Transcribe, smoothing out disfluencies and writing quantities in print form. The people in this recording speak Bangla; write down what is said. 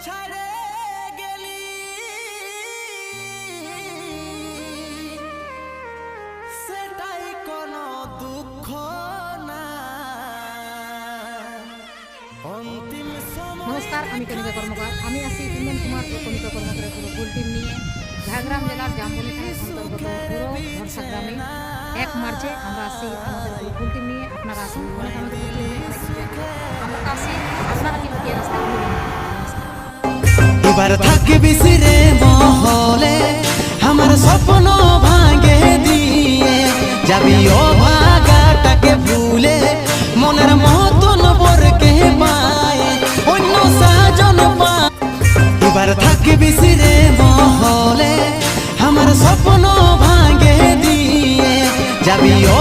ছাড়ে গেলি সেটাই কোনো দুঃখ না। অন্তিম নমস্কার, আমি কণিকা কর্মকার। আমি আছি কুন্দন কুমার ও কণিকা কর্মকারের পুরো ফুল টিম নিয়ে ঝাড়গ্রাম জেলার জামবনি থানার অন্তর্গত পুরো ভরসা গ্রামে 1 মার্চে আমরা আসি আমাদের পুরো ফুল টিম নিয়ে। আপনারা আসুন, অনেক আমাদের ফুল টিম নিয়ে আমরা আসি, আপনারা কি কি রাস্তায় এবার থাকবি রে মহলে আমার স্বপ্ন ভাঙে দিয়ে যাবি ও ভাগাটাকে ভুলে মনের মতন বরকে পায় অন্য সাজন পায়। এবার থাকবি রে মহলে আমার স্বপ্ন ভাঙে দিয়ে যাবি ও